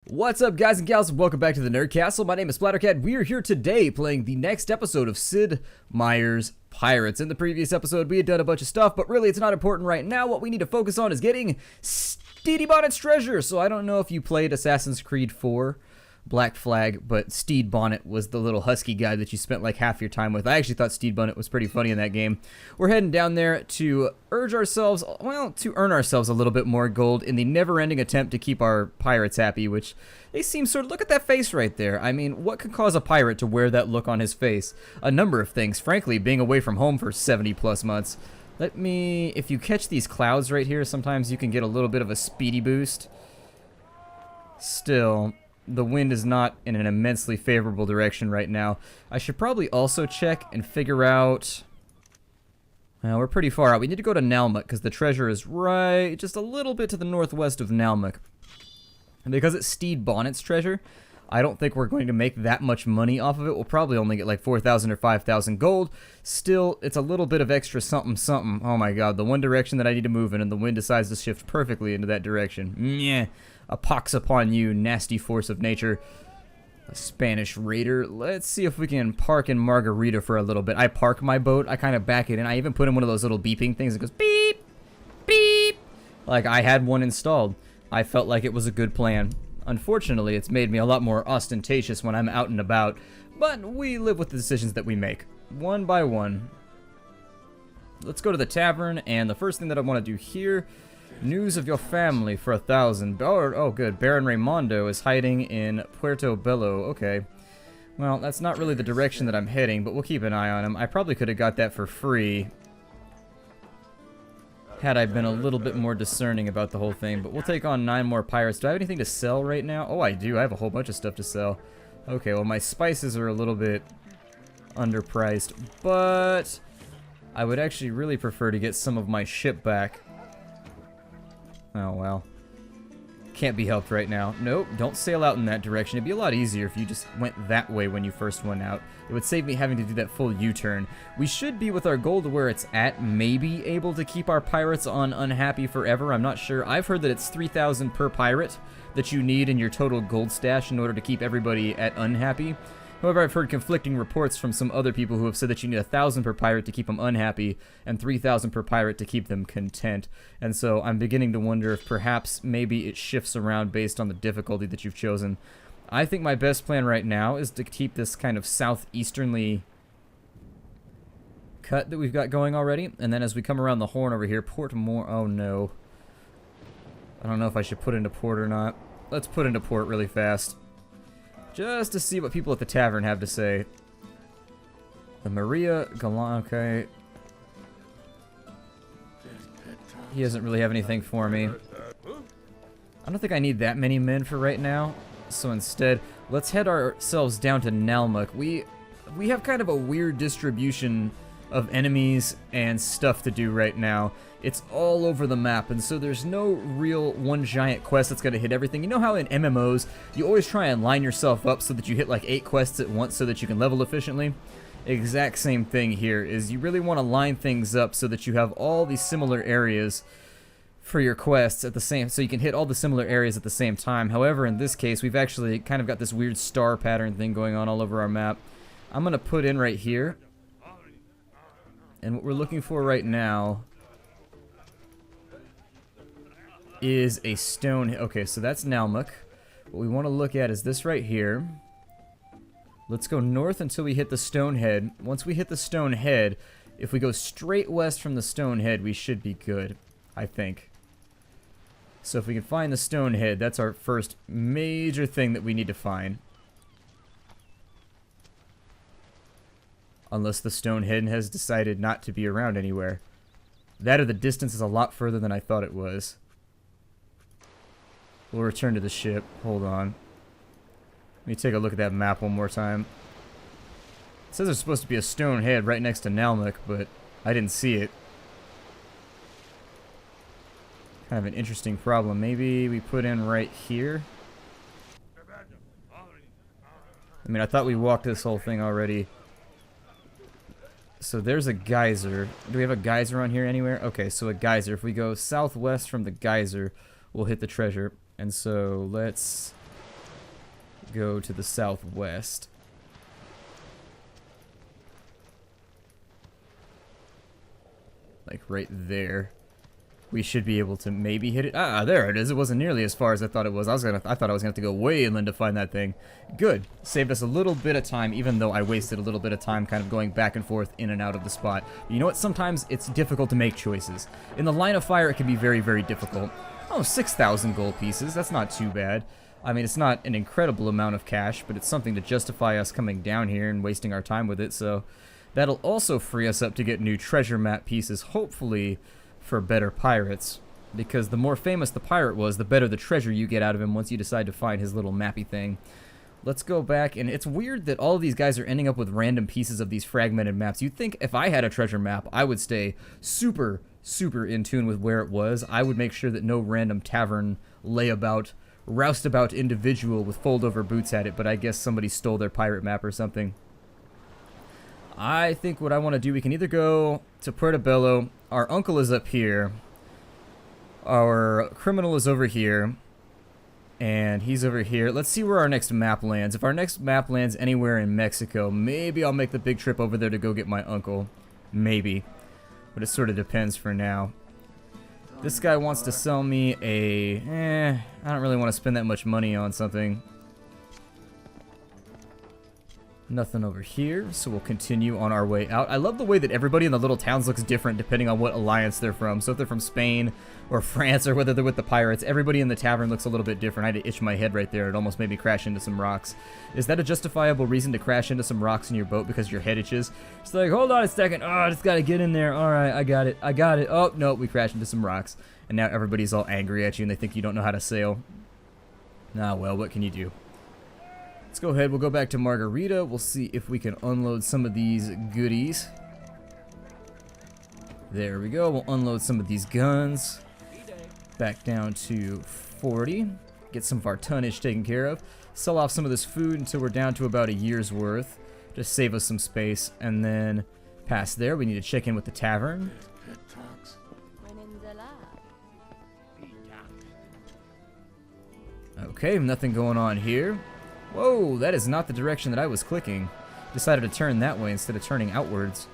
What's up, guys and gals, and welcome back to the Nerd Castle. My name is Splattercat. We are here today playing the next episode of Sid Meier's Pirates. In the previous episode, we had done a bunch of stuff, but really it's not important right now. What we need to focus on is getting Steedy Bonnet's treasure. So I don't know if you played Assassin's Creed 4 Black Flag, but Steed Bonnet was the little husky guy that you spent like half your time with. I actually thought Steed Bonnet was pretty funny in that game. We're heading down there to earn ourselves a little bit more gold in the never-ending attempt to keep our pirates happy, which they seem sort of... Look at that face right there. I mean, what could cause a pirate to wear that look on his face? A number of things. Frankly, being away from home for 70+ months. If you catch these clouds right here, sometimes you can get a little bit of a speedy boost. Still... the wind is not in an immensely favorable direction right now. I should probably also check and figure out... Well, we're pretty far out. We need to go to Nalmuk because the treasure is right just a little bit to the northwest of Nalmuk. And because it's Steed Bonnet's treasure, I don't think we're going to make that much money off of it. We'll probably only get like 4,000 or 5,000 gold. Still, it's a little bit of extra something something. Oh my god, the one direction that I need to move in, and the wind decides to shift perfectly into that direction. Meh. A pox upon you, nasty force of nature. A Spanish raider. Let's see if we can park in Margarita for a little bit. I park my boat. I kind of back it in. I even put in one of those little beeping things that goes beep, beep. Like I had one installed. I felt like it was a good plan. Unfortunately, it's made me a lot more ostentatious when I'm out and about. But we live with the decisions that we make. One by one. Let's go to the tavern. And the first thing that I want to do here... News of your family for 1,000. Oh, good. Baron Raymondo is hiding in Puerto Bello. Okay. Well, that's not really the direction that I'm heading, but we'll keep an eye on him. I probably could have got that for free had I been a little bit more discerning about the whole thing. But we'll take on 9 more pirates. Do I have anything to sell right now? Oh, I do. I have a whole bunch of stuff to sell. Okay, well, my spices are a little bit underpriced, but I would actually really prefer to get some of my ship back. Oh, well. Can't be helped right now. Nope, don't sail out in that direction. It'd be a lot easier if you just went that way when you first went out. It would save me having to do that full U-turn. We should be, with our gold to where it's at, maybe able to keep our pirates on unhappy forever. I'm not sure. I've heard that it's 3,000 per pirate that you need in your total gold stash in order to keep everybody at unhappy. However, I've heard conflicting reports from some other people who have said that you need 1,000 per pirate to keep them unhappy and 3,000 per pirate to keep them content. And so I'm beginning to wonder if perhaps maybe it shifts around based on the difficulty that you've chosen. I think my best plan right now is to keep this kind of southeasternly cut that we've got going already. And then as we come around the horn over here, Port more. Oh no. I don't know if I should put into port or not. Let's put into port really fast. Just to see what people at the tavern have to say. The Maria Galan, okay. He doesn't really have anything for me. I don't think I need that many men for right now. So instead, let's head ourselves down to Nalmuk. We have kind of a weird distribution of enemies and stuff to do right now. It's all over the map, and so there's no real one giant quest that's going to hit everything. You know how in MMOs, you always try and line yourself up so that you hit like 8 quests at once so that you can level efficiently? Exact same thing here, is you really want to line things up so that you have all these similar areas for your quests at the same, so you can hit all the similar areas at the same time. However, in this case, we've actually kind of got this weird star pattern thing going on all over our map. I'm going to put in right here. And what we're looking for right now is a stone. Okay, so that's Nalmuk. What we want to look at is this right here. Let's go north until we hit the stone head. Once we hit the stone head, if we go straight west from the stone head, we should be good, I think. So if we can find the stone head, that's our first major thing that we need to find. Unless the stone head has decided not to be around anywhere. That or the distance is a lot further than I thought it was. We'll return to the ship. Hold on. Let me take a look at that map one more time. It says there's supposed to be a stone head right next to Nalmuk, but I didn't see it. Kind of an interesting problem. Maybe we put in right here. I mean, I thought we walked this whole thing already. So there's a geyser. Do we have a geyser on here anywhere? Okay, so a geyser. If we go southwest from the geyser, we'll hit the treasure. And so let's go to the southwest. Like right there. We should be able to maybe hit it. Ah, there it is. It wasn't nearly as far as I thought it was. I thought I was gonna have to go way inland to find that thing. Good. Saved us a little bit of time, even though I wasted a little bit of time kind of going back and forth in and out of the spot. You know what? Sometimes it's difficult to make choices. In the line of fire, it can be very, very difficult. Oh, 6,000 gold pieces. That's not too bad. I mean, it's not an incredible amount of cash, but it's something to justify us coming down here and wasting our time with it, so that'll also free us up to get new treasure map pieces, hopefully for better pirates, because the more famous the pirate was, the better the treasure you get out of him once you decide to find his little mappy thing. Let's go back, and it's weird that all of these guys are ending up with random pieces of these fragmented maps. You'd think if I had a treasure map, I would stay super, super in tune with where it was. I would make sure that no random tavern layabout, roustabout individual with fold-over boots had it, but I guess somebody stole their pirate map or something. I think what I want to do, we can either go to Puerto Bello. Our uncle is up here. Our criminal is over here. And he's over here. Let's see where our next map lands. If our next map lands anywhere in Mexico, maybe I'll make the big trip over there to go get my uncle. Maybe. But it sort of depends for now. This guy wants to sell me a... I don't really want to spend that much money on something. Nothing over here, so we'll continue on our way out. I love the way that everybody in the little towns looks different depending on what alliance they're from. So if they're from Spain or France or whether they're with the pirates, everybody in the tavern looks a little bit different. I had to itch my head right there. It almost made me crash into some rocks. Is that a justifiable reason to crash into some rocks in your boat because your head itches? It's like, hold on a second. Oh, I just gotta get in there. All right, I got it. I got it. Oh, no, we crashed into some rocks. And now everybody's all angry at you and they think you don't know how to sail. Ah, well, what can you do? Let's go ahead, we'll go back to Margarita. We'll see if we can unload some of these goodies. There we go, we'll unload some of these guns. Back down to 40. Get some of our tonnage taken care of. Sell off some of this food until we're down to about a year's worth. Just save us some space. And then past there, we need to check in with the tavern. Okay, nothing going on here. Whoa, that is not the direction that I was clicking. Decided to turn that way instead of turning outwards.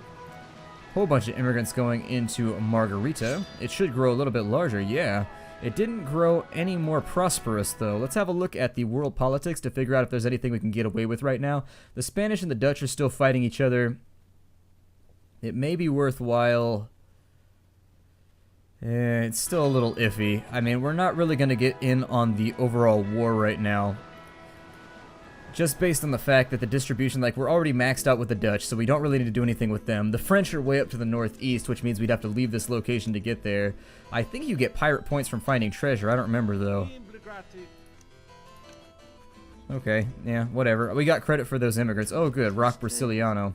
Whole bunch of immigrants going into Margarita. It should grow a little bit larger, yeah. It didn't grow any more prosperous, though. Let's have a look at the world politics to figure out if there's anything we can get away with right now. The Spanish and the Dutch are still fighting each other. It may be worthwhile. It's still a little iffy. I mean, we're not really going to get in on the overall war right now. Just based on the fact that the distribution, like, we're already maxed out with the Dutch, so we don't really need to do anything with them. The French are way up to the northeast, which means we'd have to leave this location to get there. I think you get pirate points from finding treasure. I don't remember, though. Okay, yeah, whatever. We got credit for those immigrants. Oh, good. Rock Brasiliano.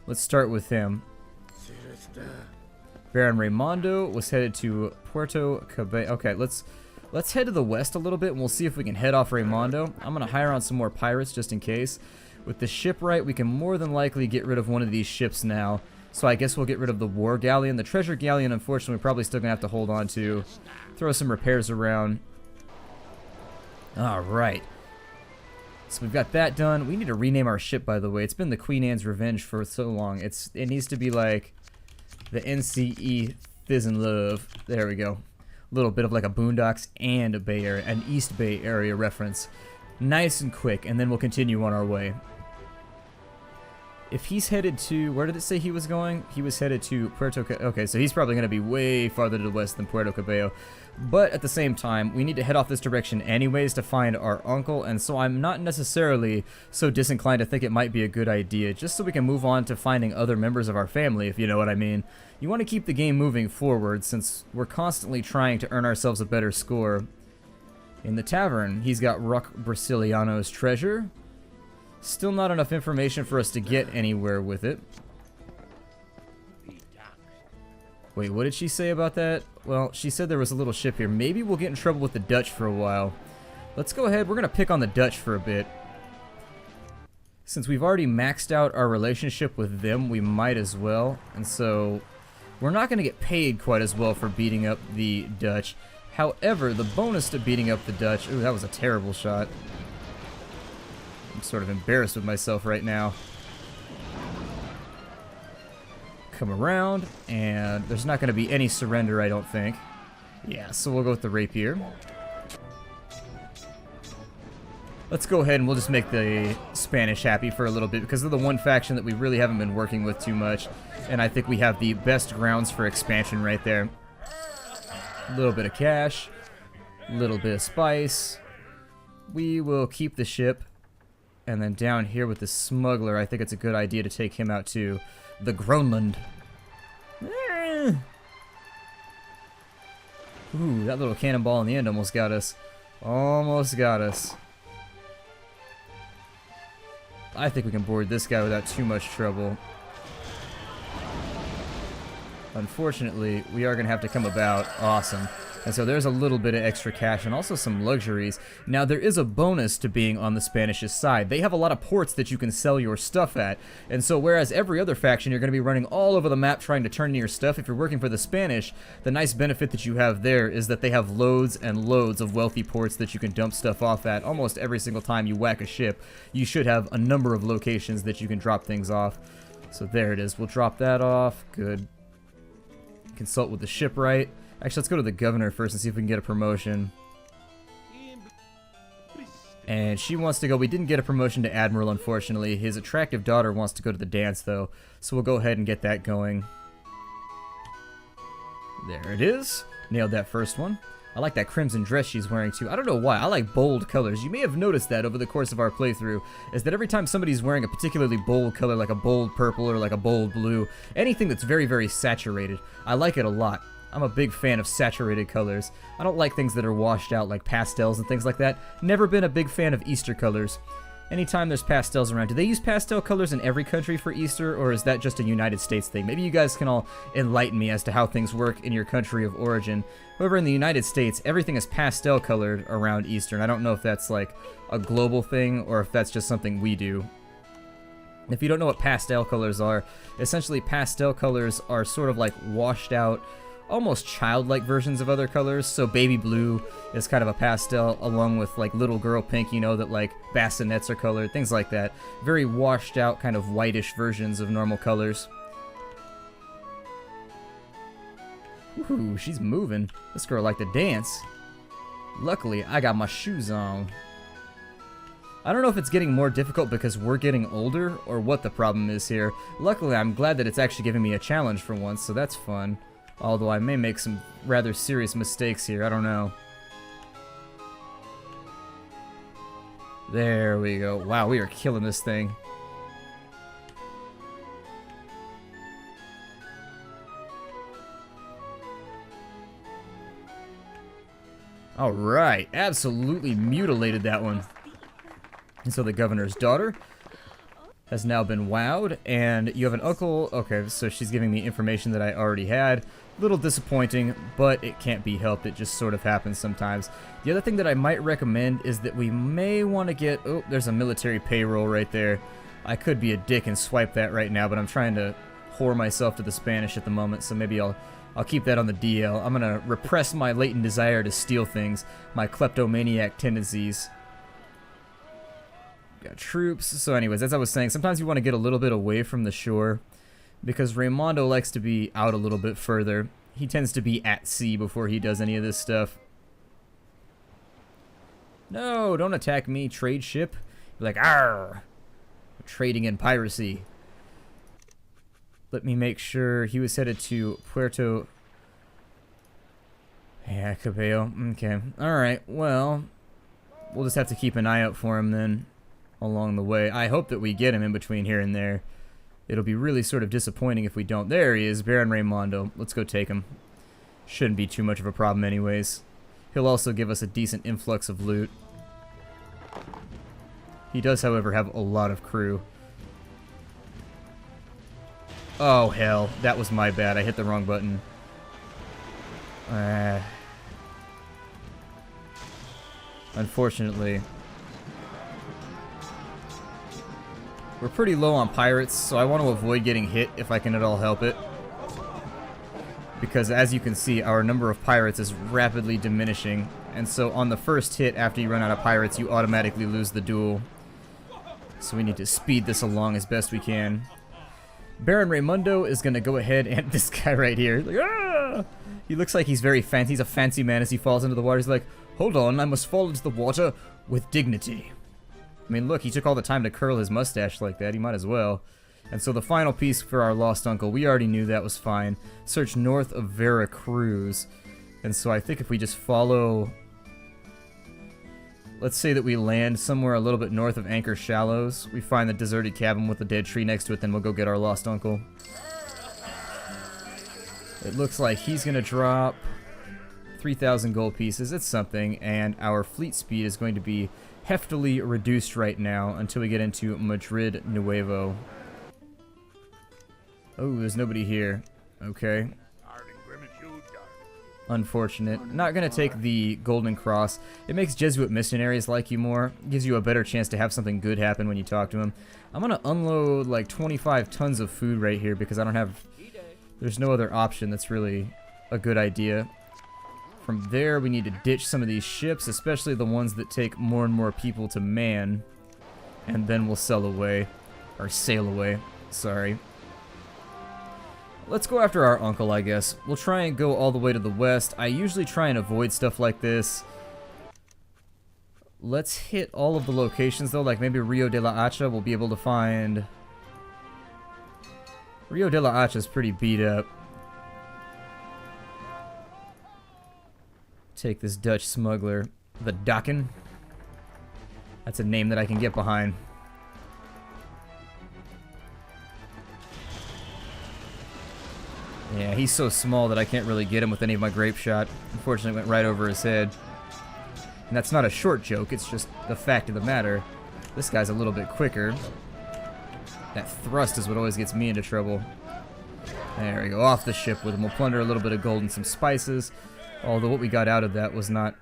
Let's start with him. Baron Raymondo was headed to Puerto Cabello. Okay, let's head to the west a little bit, and we'll see if we can head off Raymondo. I'm going to hire on some more pirates just in case. With the shipwright, we can more than likely get rid of one of these ships now. So I guess we'll get rid of the war galleon. The treasure galleon, unfortunately, we're probably still going to have to hold on to. Throw some repairs around. Alright. So we've got that done. We need to rename our ship, by the way. It's been the Queen Anne's Revenge for so long. It needs to be like the NCE Fizz and Love. There we go. Little bit of like a Boondocks and a Bay Area, an East Bay Area reference. Nice and quick, and then we'll continue on our way. If he's headed to, where did it say he was going? He was headed to Puerto Cabello. Okay, so he's probably going to be way farther to the west than Puerto Cabello. But at the same time, we need to head off this direction anyways to find our uncle, and so I'm not necessarily so disinclined to think it might be a good idea, just so we can move on to finding other members of our family, if you know what I mean. You want to keep the game moving forward, since we're constantly trying to earn ourselves a better score. In the tavern, he's got Rock Brasiliano's treasure. Still not enough information for us to get anywhere with it. Wait, what did she say about that? Well, she said there was a little ship here. Maybe we'll get in trouble with the Dutch for a while. Let's go ahead. We're going to pick on the Dutch for a bit. Since we've already maxed out our relationship with them, we might as well. And so we're not going to get paid quite as well for beating up the Dutch. However, the bonus to beating up the Dutch... Ooh, that was a terrible shot. I'm sort of embarrassed with myself right now. Come around, and there's not going to be any surrender, I don't think. Yeah, so we'll go with the rapier. Let's go ahead and we'll just make the Spanish happy for a little bit, because they're the one faction that we really haven't been working with too much, and I think we have the best grounds for expansion right there. A little bit of cash, a little bit of spice. We will keep the ship, and then down here with the smuggler, I think it's a good idea to take him out to the Groenland. Ooh, that little cannonball in the end almost got us. Almost got us. I think we can board this guy without too much trouble. Unfortunately, we are going to have to come about. Awesome. And so there's a little bit of extra cash and also some luxuries. Now, there is a bonus to being on the Spanish's side. They have a lot of ports that you can sell your stuff at. And so whereas every other faction, you're going to be running all over the map trying to turn in your stuff, if you're working for the Spanish, the nice benefit that you have there is that they have loads and loads of wealthy ports that you can dump stuff off at. Almost every single time you whack a ship, you should have a number of locations that you can drop things off. So there it is. We'll drop that off. Good. Consult with the shipwright. Actually, let's go to the governor first and see if we can get a promotion. And she wants to go. We didn't get a promotion to admiral, unfortunately. His attractive daughter wants to go to the dance, though. So we'll go ahead and get that going. There it is. Nailed that first one. I like that crimson dress she's wearing, too. I don't know why. I like bold colors. You may have noticed that over the course of our playthrough, is that every time somebody's wearing a particularly bold color, like a bold purple or like a bold blue, anything that's very, very saturated, I like it a lot. I'm a big fan of saturated colors. I don't like things that are washed out like pastels and things like that. Never been a big fan of Easter colors. Anytime there's pastels around, do they use pastel colors in every country for Easter, or is that just a United States thing? Maybe you guys can all enlighten me as to how things work in your country of origin. However, in the United States, everything is pastel colored around Easter, and I don't know if that's like a global thing or if that's just something we do. If you don't know what pastel colors are, essentially pastel colors are sort of like washed out, almost childlike versions of other colors. So baby blue is kind of a pastel, along with like little girl pink, you know, that like bassinets are colored, things like that. Very washed out, kind of whitish versions of normal colors. Ooh, she's moving. This girl liked to dance. Luckily, I got my shoes on. I don't know if it's getting more difficult because we're getting older or what the problem is here. Luckily, I'm glad that it's actually giving me a challenge for once, so that's fun. Although I may make some rather serious mistakes here, I don't know. There we go. Wow, we are killing this thing. Alright, absolutely mutilated that one. And so the governor's daughter has now been wowed, and you have an uncle. Okay, so she's giving me information that I already had. Little disappointing, but it can't be helped. It just sort of happens sometimes. The other thing that I might recommend is that we may want to get... Oh, there's a military payroll right there. I could be a dick and swipe that right now, but I'm trying to whore myself to the Spanish at the moment, so maybe I'll keep that on the DL. I'm going to repress my latent desire to steal things, my kleptomaniac tendencies. Got troops. So anyways, as I was saying, sometimes you want to get a little bit away from the shore because Raimondo likes to be out a little bit further. He tends to be at sea before he does any of this stuff. No, don't attack me, trade ship. You're like, arr! We're trading in piracy. Let me make sure he was headed to Puerto... Yeah, Cabello. Okay. Alright, well, we'll just have to keep an eye out for him then along the way. I hope that we get him in between here and there. It'll be really sort of disappointing if we don't. There he is, Baron Raimondo. Let's go take him. Shouldn't be too much of a problem anyways. He'll also give us a decent influx of loot. He does, however, have a lot of crew. Oh, hell. That was my bad. I hit the wrong button. Unfortunately. We're pretty low on pirates, so I want to avoid getting hit if I can at all help it. Because as you can see, our number of pirates is rapidly diminishing. And so on the first hit, after you run out of pirates, you automatically lose the duel. So we need to speed this along as best we can. Baron Raimundo is going to go ahead and this guy right here. Like, ah! He looks like he's very fancy. He's a fancy man as he falls into the water. He's like, hold on, I must fall into the water with dignity. I mean, look, he took all the time to curl his mustache like that. He might as well. And so the final piece for our lost uncle, we already knew that was fine. Search north of Veracruz. And so I think if we just follow... Let's say that we land somewhere a little bit north of Anchor Shallows. We find the deserted cabin with a dead tree next to it, then we'll go get our lost uncle. It looks like he's going to drop 3,000 gold pieces. It's something, and our fleet speed is going to be heftily reduced right now until we get into Madrid Nuevo. Oh, there's nobody here. Okay. Unfortunate. Not gonna take the Golden Cross. It makes Jesuit missionaries like you more. Gives you a better chance to have something good happen when you talk to them. I'm gonna unload like 25 tons of food right here because I don't have... There's no other option that's really a good idea. From there, we need to ditch some of these ships, especially the ones that take more and more people to man. And then we'll sail away. Or sail away. Sorry. Let's go after our uncle, I guess. We'll try and go all the way to the west. I usually try and avoid stuff like this. Let's hit all of the locations, though. Like maybe Rio de la Hacha, we'll be able to find... Rio de la Hacha is pretty beat up. Take this Dutch smuggler. The Dokken. That's a name that I can get behind. Yeah, he's so small that I can't really get him with any of my grape shot. Unfortunately, it went right over his head. And that's not a short joke, it's just the fact of the matter. This guy's a little bit quicker. That thrust is what always gets me into trouble. There we go, off the ship with him. We'll plunder a little bit of gold and some spices. Although what we got out of that was not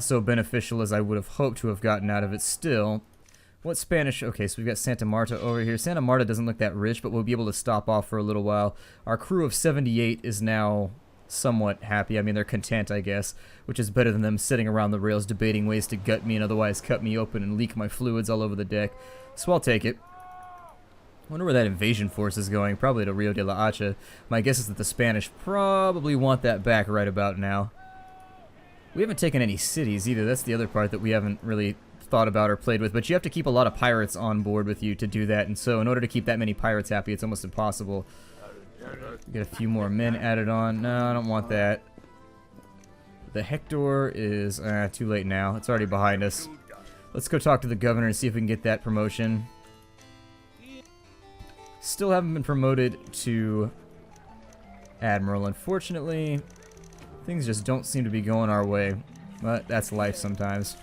so beneficial as I would have hoped to have gotten out of it still. What Spanish? Okay, so we've got Santa Marta over here. Santa Marta doesn't look that rich, but we'll be able to stop off for a little while. Our crew of 78 is now somewhat happy. I mean, they're content, I guess, which is better than them sitting around the rails debating ways to gut me and otherwise cut me open and leak my fluids all over the deck. So I'll take it. Wonder where that invasion force is going. Probably to Rio de la Hacha. My guess is that the Spanish probably want that back right about now. We haven't taken any cities either. That's the other part that we haven't really thought about or played with, but you have to keep a lot of pirates on board with you to do that, and so in order to keep that many pirates happy, it's almost impossible. Get a few more men added on. No, I don't want that. The Hector is too late now. It's already behind us. Let's go talk to the governor and see if we can get that promotion. Still haven't been promoted to Admiral, unfortunately. Things just don't seem to be going our way, but that's life sometimes.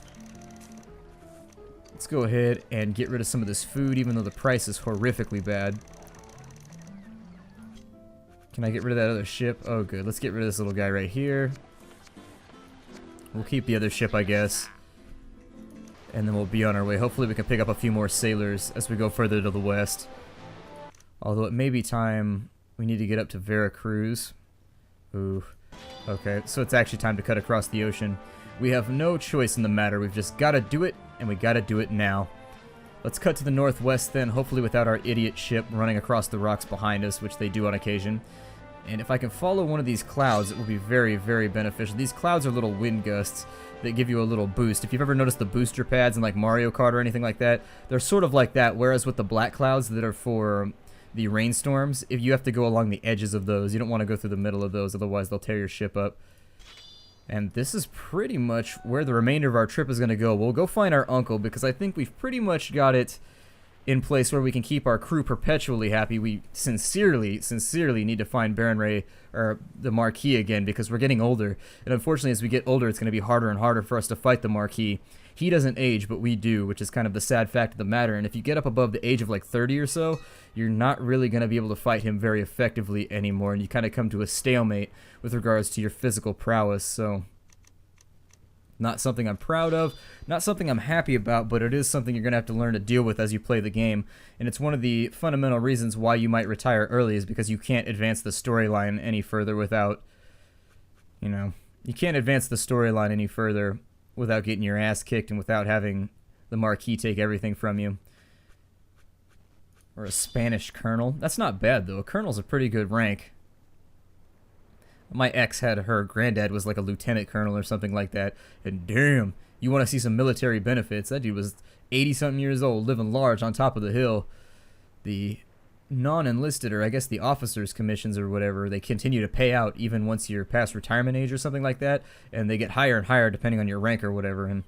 Let's go ahead and get rid of some of this food, even though the price is horrifically bad. Can I get rid of that other ship? Oh, good. Let's get rid of this little guy right here. We'll keep the other ship, I guess. And then we'll be on our way. Hopefully we can pick up a few more sailors as we go further to the west. Although it may be time we need to get up to Veracruz. Ooh. Okay, so it's actually time to cut across the ocean. We have no choice in the matter. We've just got to do it, and we got to do it now. Let's cut to the northwest then, hopefully without our idiot ship running across the rocks behind us, which they do on occasion. And if I can follow one of these clouds, it will be very, very beneficial. These clouds are little wind gusts that give you a little boost. If you've ever noticed the booster pads in like Mario Kart or anything like that, they're sort of like that, whereas with the black clouds that are for the rainstorms, if you have to go along the edges of those, you don't want to go through the middle of those, otherwise they'll tear your ship up. And this is pretty much where the remainder of our trip is going to go. We'll go find our uncle, because I think we've pretty much got it in place where we can keep our crew perpetually happy. We sincerely need to find Baron Ray, or the Marquis again, because we're getting older. And unfortunately, as we get older, it's going to be harder and harder for us to fight the Marquis. He doesn't age, but we do, which is kind of the sad fact of the matter. And if you get up above the age of like 30 or so, you're not really going to be able to fight him very effectively anymore. And you kind of come to a stalemate with regards to your physical prowess. So, not something I'm proud of, not something I'm happy about, but it is something you're going to have to learn to deal with as you play the game. And it's one of the fundamental reasons why you might retire early, is because you can't advance the storyline any further without, you know, you can't advance the storyline any further without getting your ass kicked and without having the the Marquis take everything from you. Or a Spanish colonel. That's not bad, though. A colonel's a pretty good rank. My ex had her granddad was like a lieutenant colonel or something like that. And damn, you want to see some military benefits. That dude was 80-something years old, living large on top of the hill. The non-enlisted, or I guess the officers' commissions or whatever, they continue to pay out even once you're past retirement age or something like that. And they get higher and higher depending on your rank or whatever. And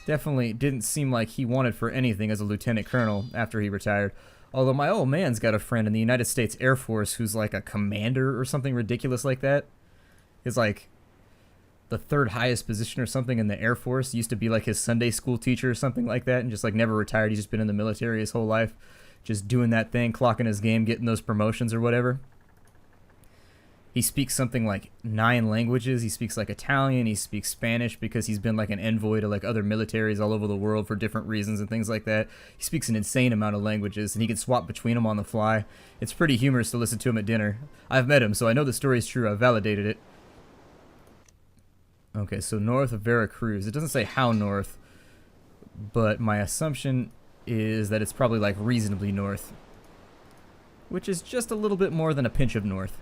definitely didn't seem like he wanted for anything as a lieutenant colonel after he retired. Although my old man's got a friend in the United States Air Force who's like a commander or something ridiculous like that. He's like the third highest position or something in the Air Force. He used to be like his Sunday school teacher or something like that, and just like never retired. He's just been in the military his whole life, just doing that thing, clocking his game, getting those promotions or whatever. He speaks something like 9 languages. He speaks like Italian. He speaks Spanish because he's been like an envoy to like other militaries all over the world for different reasons and things like that. He speaks an insane amount of languages, and he can swap between them on the fly. It's pretty humorous to listen to him at dinner. I've met him, so I know the story is true. I've validated it. Okay, so north of Veracruz. It doesn't say how north, but my assumption is that it's probably like reasonably north, which is just a little bit more than a pinch of north.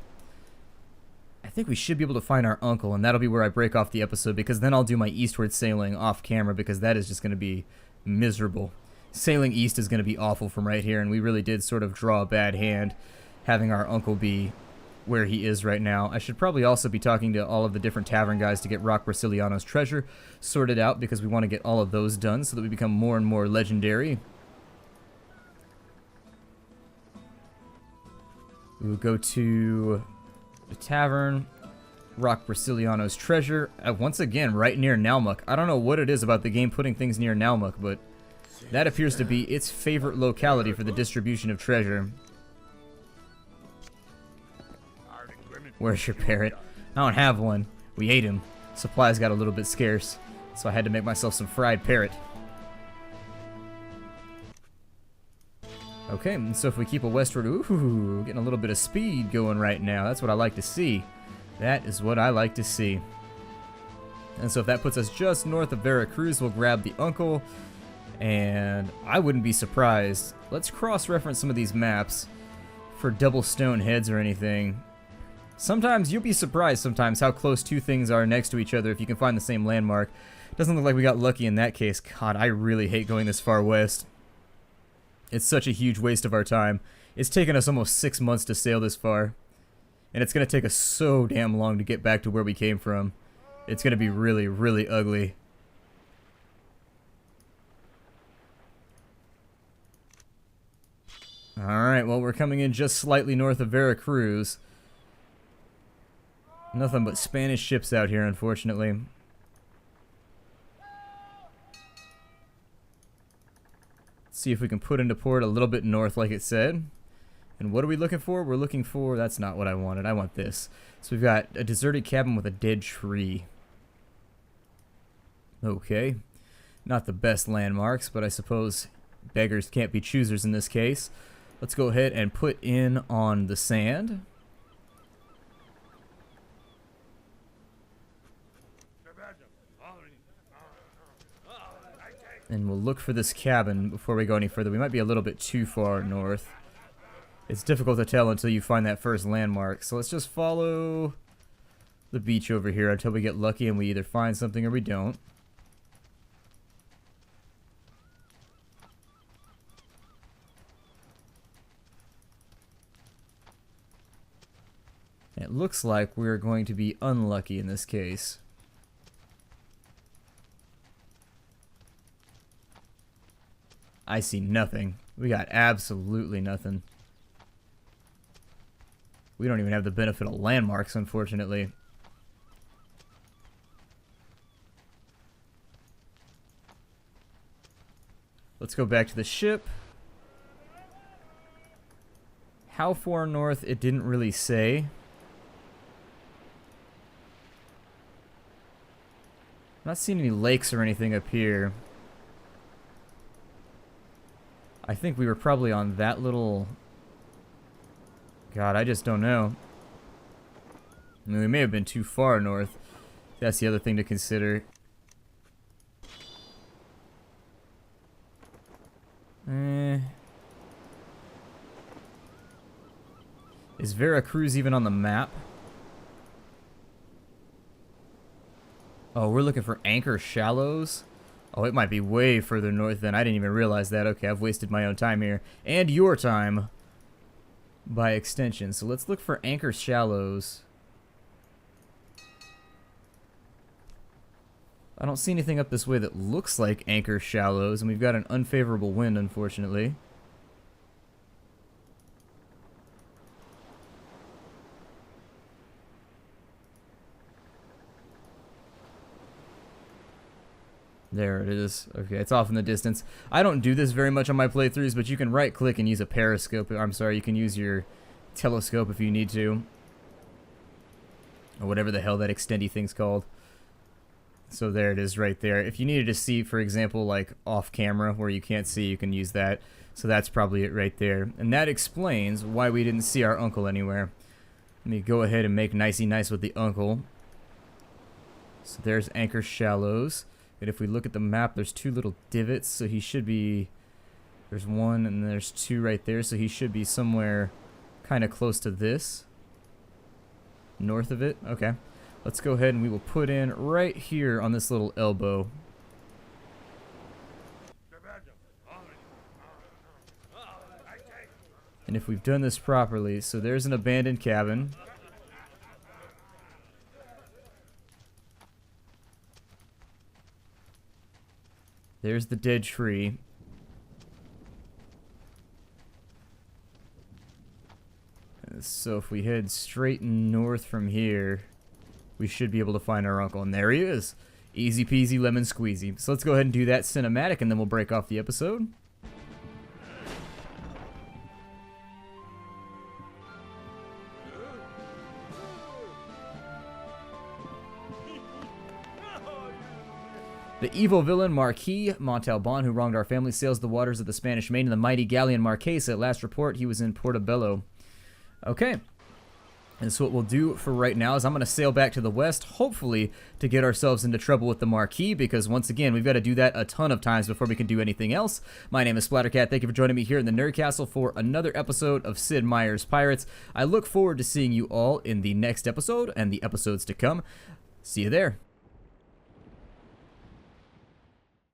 I think we should be able to find our uncle, and that'll be where I break off the episode, because then I'll do my eastward sailing off camera, because that is just going to be miserable. Sailing east is going to be awful from right here, and we really did sort of draw a bad hand having our uncle be where he is right now. I should probably also be talking to all of the different tavern guys to get Rock Brasiliano's treasure sorted out, because we want to get all of those done so that we become more and more legendary. We'll go to the tavern, Rock Brasiliano's treasure, once again right near Nalmuc. I don't know what it is about the game putting things near Nalmuc, but that appears to be its favorite locality for the distribution of treasure. Where's your parrot? I don't have one. We ate him. Supplies got a little bit scarce, so I had to make myself some fried parrot. Okay, and so if we keep a westward, ooh, getting a little bit of speed going right now. That's what I like to see. That is what I like to see. And so if that puts us just north of Veracruz, we'll grab the uncle, and I wouldn't be surprised. Let's cross-reference some of these maps for double stone heads or anything. Sometimes you'll be surprised sometimes how close two things are next to each other if you can find the same landmark. Doesn't look like we got lucky in that case. God, I really hate going this far west. It's such a huge waste of our time. It's taken us almost 6 months to sail this far. And it's going to take us so damn long to get back to where we came from. It's going to be really, really ugly. Alright, well, we're coming in just slightly north of Veracruz. Nothing but Spanish ships out here, unfortunately. See if we can put into port a little bit north like it said. And what are we looking for? We're looking for... That's not what I wanted. I want this. So we've got a deserted cabin with a dead tree. Okay. Not the best landmarks, but I suppose beggars can't be choosers in this case. Let's go ahead and put in on the sand. And we'll look for this cabin before we go any further. We might be a little bit too far north. It's difficult to tell until you find that first landmark. So let's just follow the beach over here until we get lucky and we either find something or we don't. It looks like we're going to be unlucky in this case. I see nothing. We got absolutely nothing. We don't even have the benefit of landmarks, unfortunately. Let's go back to the ship. How far north, it didn't really say. I'm not seeing any lakes or anything up here. I think we were probably on that little... God, I just don't know. I mean, we may have been too far north. That's the other thing to consider. Is Veracruz even on the map? Oh, we're looking for Anchor Shallows? Oh, it might be way further north than I didn't even realize that. Okay, I've wasted my own time here. And your time. By extension. So let's look for Anchor Shallows. I don't see anything up this way that looks like Anchor Shallows, and we've got an unfavorable wind, unfortunately. There it is. Okay, it's off in the distance. I don't do this very much on my playthroughs, but you can right-click and use a periscope. I'm sorry, you can use your telescope if you need to. Or whatever the hell that extendy thing's called. So there it is right there. If you needed to see, for example, like off-camera where you can't see, you can use that. So that's probably it right there. And that explains why we didn't see our uncle anywhere. Let me go ahead and make nicey nice with the uncle. So there's Anchor Shallows. And if we look at the map, there's two little divots, so he should be... There's one and there's two right there, so he should be somewhere kind of close to this. North of it. Okay. Let's go ahead and we will put in right here on this little elbow. And if we've done this properly, so there's an abandoned cabin. There's the dead tree. So if we head straight north from here, we should be able to find our uncle. And there he is. Easy peasy lemon squeezy. So let's go ahead and do that cinematic, and then we'll break off the episode. The evil villain Marquis Montalban, who wronged our family, sails the waters of the Spanish Main in the mighty galleon Marquesa. At last report, he was in Portobello. Okay. And so what we'll do for right now is I'm going to sail back to the west, hopefully to get ourselves into trouble with the Marquis, because once again, we've got to do that a ton of times before we can do anything else. My name is Splattercat. Thank you for joining me here in the Nerd Castle for another episode of Sid Meier's Pirates. I look forward to seeing you all in the next episode and the episodes to come. See you there.